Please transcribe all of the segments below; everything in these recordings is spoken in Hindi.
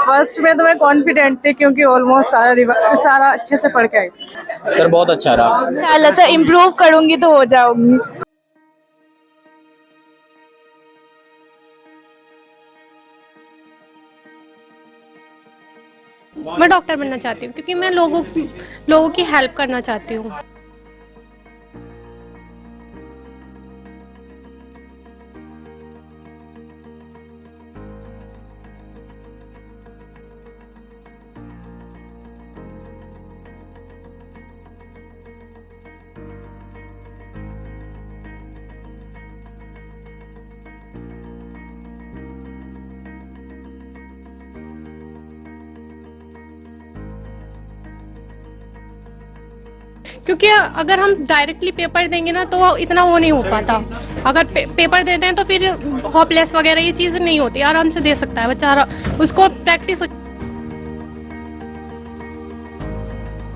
फर्स्ट में तो मैं कॉन्फिडेंट थी क्योंकि ऑलमोस्ट सारा अच्छे से पढ़ के आई थी। सर बहुत अच्छा रहा। इंशाल्लाह सर इम्प्रूव करूंगी तो हो जाऊंगी। मैं डॉक्टर बनना चाहती हूँ क्योंकि मैं लोगों की हेल्प करना चाहती हूँ। क्योंकि अगर हम डायरेक्टली पेपर देंगे ना तो इतना वो नहीं हो पाता। अगर पेपर देते हैं तो फिर होपलेस वगैरह ये चीज़ नहीं होती, आराम से दे सकता है बच्चा, उसको प्रैक्टिस।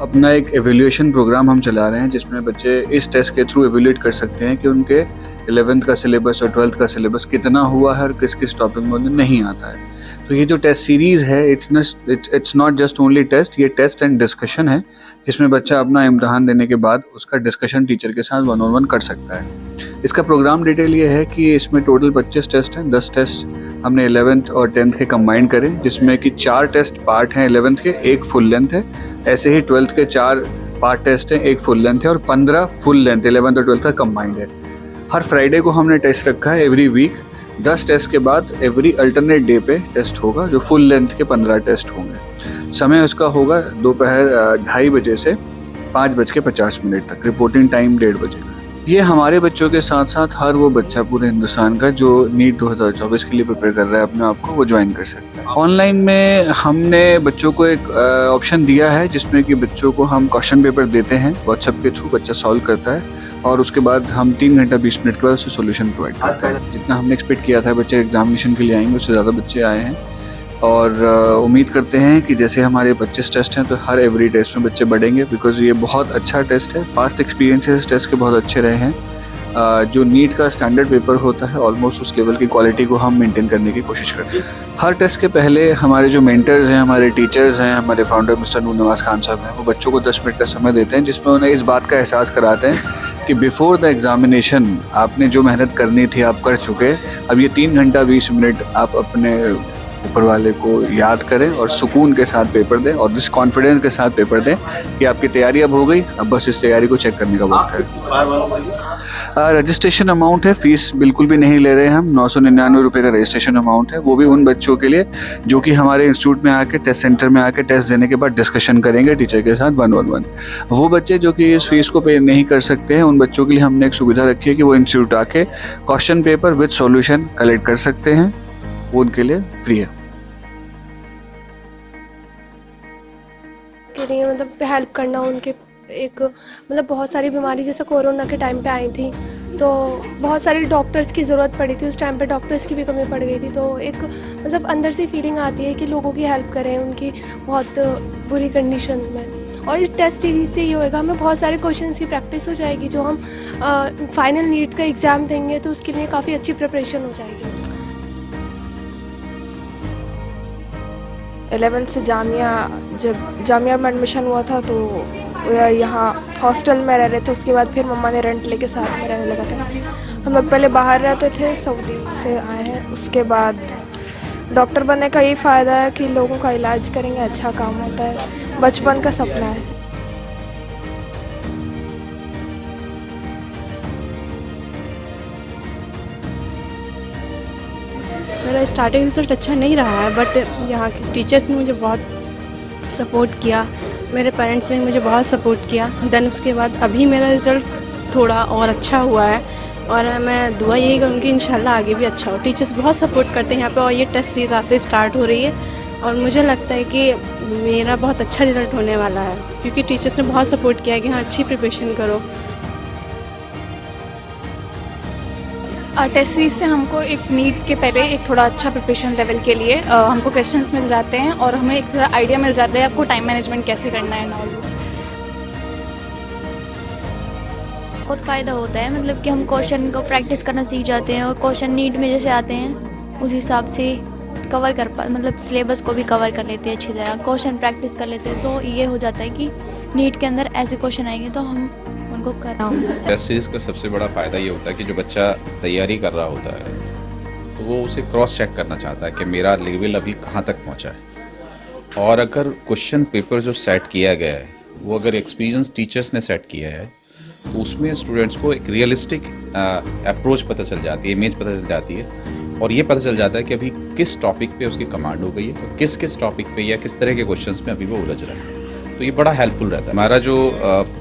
अपना एक एवेल्यूएशन प्रोग्राम हम चला रहे हैं जिसमें बच्चे इस टेस्ट के थ्रू एवेल्यूएट कर सकते हैं कि उनके 11th का सिलेबस और 12th का सिलेबस कितना हुआ है और किस किस टॉपिक में उन्हें नहीं आता है। तो ये जो टेस्ट सीरीज़ है it's not just only test, ये टेस्ट एंड डिस्कशन है जिसमें बच्चा अपना इम्तहान देने के बाद उसका डिस्कशन टीचर के साथ 1-on-1 कर सकता है। इसका प्रोग्राम डिटेल ये है कि इसमें टोटल 25 टेस्ट हैं। 10 टेस्ट हमने 11th और 10th के कंबाइन करें, जिसमें कि 4 टेस्ट पार्ट हैं 11th के, 1 फुल लेंथ है। ऐसे ही 12th के 4 पार्ट टेस्ट हैं, 1 फुल लेंथ है और 15 फुल लेंथ 11th और 12th का कंबाइंड है। हर फ्राइडे को हमने टेस्ट रखा है एवरी वीक। 10 टेस्ट के बाद एवरी अल्टरनेट डे पे टेस्ट होगा जो फुल लेंथ के 15 टेस्ट होंगे। समय उसका होगा दोपहर 2:30 बजे से 5:50 तक। रिपोर्टिंग टाइम 1:30 बजे का। ये हमारे बच्चों के साथ साथ हर वो बच्चा पूरे हिंदुस्तान का जो नीट 2024 के लिए प्रिपेयर कर रहा है अपने आप को, वो ज्वाइन कर सकता है। ऑनलाइन में हमने बच्चों को एक ऑप्शन दिया है जिसमें कि बच्चों को हम क्वेश्चन पेपर देते हैं व्हाट्सएप के थ्रू, बच्चा सॉल्व करता है और उसके बाद हम 3 घंटा 20 मिनट के बाद उसे सोल्यूशन प्रोवाइड करते हैं। जितना हमने एक्सपेक्ट किया था बच्चे एग्जामिनेशन के लिए आएंगे उससे ज़्यादा बच्चे आए हैं और उम्मीद करते हैं कि जैसे हमारे 25 टेस्ट हैं तो हर एवरी टेस्ट में बच्चे बढ़ेंगे, बिकॉज ये बहुत अच्छा टेस्ट है। पास्ट एक्सपीरियंसेस टेस्ट के बहुत अच्छे रहे हैं। जो नीट का स्टैंडर्ड पेपर होता है ऑलमोस्ट उस लेवल की क्वालिटी को हम मेंटेन करने की कोशिश करते हैं। हर टेस्ट के पहले हमारे जो मेंटर्स हैं, हमारे टीचर्स हैं, हमारे फाउंडर मिस्टर नूर नवाज खान साहब हैं, वो बच्चों को 10 मिनट का समय देते हैं जिसमें उन्हें इस बात का एहसास कराते हैं कि बिफोर द एग्जामिनेशन आपने जो मेहनत करनी थी आप कर चुके। अब ये 3 घंटा 20 मिनट आप अपने ऊपर वाले को याद करें और सुकून के साथ पेपर दें और जिस कॉन्फिडेंस के साथ पेपर दें कि आपकी तैयारी अब हो गई, अब बस इस तैयारी को चेक करने का वक्त है। रजिस्ट्रेशन अमाउंट है, फीस बिल्कुल भी नहीं ले रहे हैं हम। 999 रुपये का रजिस्ट्रेशन अमाउंट है, वो भी उन बच्चों के लिए जो कि हमारे इंस्टीट्यूट में आके टेस्ट सेंटर में आके टेस्ट देने के बाद डिस्कशन करेंगे टीचर के साथ 1-on-1। वो बच्चे जो कि इस फीस को पे नहीं कर सकते हैं उन बच्चों के लिए हमने एक सुविधा रखी है कि वो इंस्टीट्यूट आके question paper with solution collect कर सकते हैं, वो उनके लिए फ्री है। के लिए मतलब हेल्प करना उनके, एक मतलब बहुत सारी बीमारी जैसे कोरोना के टाइम पे आई थी तो बहुत सारे डॉक्टर्स की ज़रूरत पड़ी थी, उस टाइम पे डॉक्टर्स की भी कमी पड़ गई थी। तो एक मतलब अंदर से फीलिंग आती है कि लोगों की हेल्प करें उनकी बहुत बुरी कंडीशन में। और इस टेस्ट सीरीज से ये होएगा, हमें बहुत सारे क्वेश्चंस की प्रैक्टिस हो जाएगी। जो हम फाइनल नीट का एग्ज़ाम देंगे तो उसके लिए काफ़ी अच्छी प्रिपरेशन हो जाएगी। 11th से जब जामिया में एडमिशन हुआ था तो यहाँ हॉस्टल में रह रहे थे। उसके बाद फिर मम्मा ने रेंट लेके साथ में रहने लगा था। हम लोग पहले बाहर रहते थे, सऊदी से आए हैं। उसके बाद डॉक्टर बनने का यही फ़ायदा है कि लोगों का इलाज करेंगे, अच्छा काम होता है, बचपन का सपना है। मेरा स्टार्टिंग रिज़ल्ट अच्छा नहीं रहा है, बट यहाँ के टीचर्स ने मुझे बहुत सपोर्ट किया, मेरे पेरेंट्स ने मुझे बहुत सपोर्ट किया। देन उसके बाद अभी मेरा रिज़ल्ट थोड़ा और अच्छा हुआ है और मैं दुआ यही करूँगी इंशाल्लाह आगे भी अच्छा हो। टीचर्स बहुत सपोर्ट करते हैं यहाँ पे और ये टेस्ट सीरीज़ आज से स्टार्ट हो रही है और मुझे लगता है कि मेरा बहुत अच्छा रिज़ल्ट होने वाला है क्योंकि टीचर्स ने बहुत सपोर्ट किया है कि हाँ अच्छी प्रिपरेशन करो। टेस्ट सीरीज से हमको एक नीट के पहले एक थोड़ा अच्छा प्रिपरेशन लेवल के लिए हमको क्वेश्चंस मिल जाते हैं और हमें एक थोड़ा आइडिया मिल जाता है आपको टाइम मैनेजमेंट कैसे करना है ऑल दिस। बहुत फ़ायदा होता है, मतलब कि हम क्वेश्चन को प्रैक्टिस करना सीख जाते हैं और क्वेश्चन नीट में जैसे आते हैं उस हिसाब से कवर कर पा मतलब सिलेबस को भी कवर कर लेते हैं अच्छी तरह, क्वेश्चन प्रैक्टिस कर लेते हैं, तो ये हो जाता है कि नीट के अंदर ऐसे क्वेश्चन आएंगे तो हम उनको कराएंगे। टेस्ट सीरीज का सबसे बड़ा फ़ायदा ये होता है कि जो बच्चा तैयारी कर रहा होता है तो वो उसे क्रॉस चेक करना चाहता है कि मेरा लेवल अभी कहाँ तक पहुँचा है, और अगर क्वेश्चन पेपर जो सेट किया गया है वो अगर एक्सपीरियंस टीचर्स ने सेट किया है तो उसमें स्टूडेंट्स को एक रियलिस्टिक अप्रोच पता चल जाती है, इमेज पता चल जाती है, और ये पता चल जाता है कि अभी किस टॉपिक पे उसकी कमांड हो गई है और किस किस टॉपिक पे या किस तरह के क्वेश्चंस में अभी वो उलझ रहा है। तो ये बड़ा हेल्पफुल रहता है। हमारा जो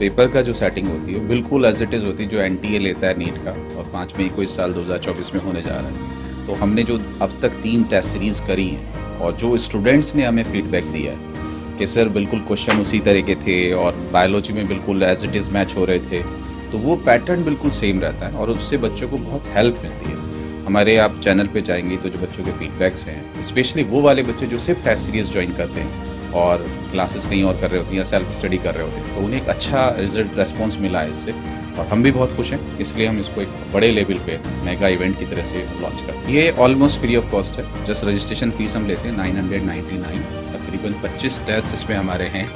पेपर का जो सेटिंग होती है बिल्कुल एज इट इज़ होती है जो NTA लेता है नीट का, और 5 मई को इस साल 2024 में होने जा रहा है। तो हमने जो अब तक 3 टेस्ट सीरीज़ करी हैं और जो स्टूडेंट्स ने हमें फीडबैक दिया है कि सर बिल्कुल क्वेश्चन उसी तरह के थे और बायोलॉजी में बिल्कुल एज इट इज़ मैच हो रहे थे, तो वो पैटर्न बिल्कुल सेम रहता है और उससे बच्चों को बहुत हेल्प मिलती है। हमारे आप चैनल पे जाएंगे तो जो बच्चों के फीडबैक्स हैं, स्पेशली वो वाले बच्चे जो सिर्फ टेस्ट सीरीज़ ज्वाइन करते हैं और क्लासेस कहीं और कर रहे होते हैं या सेल्फ स्टडी कर रहे होते हैं, तो उन्हें एक अच्छा रिजल्ट रेस्पॉन्स मिला है इससे, और हम भी बहुत खुश हैं। इसलिए हम इसको एक बड़े लेवल पे मेगा इवेंट की तरह से लॉन्च करते हैं। ये ऑलमोस्ट फ्री ऑफ कॉस्ट है, जस्ट रजिस्ट्रेशन फीस हम लेते हैं 999, तकरीबन 25 टेस्ट इसमें हमारे हैं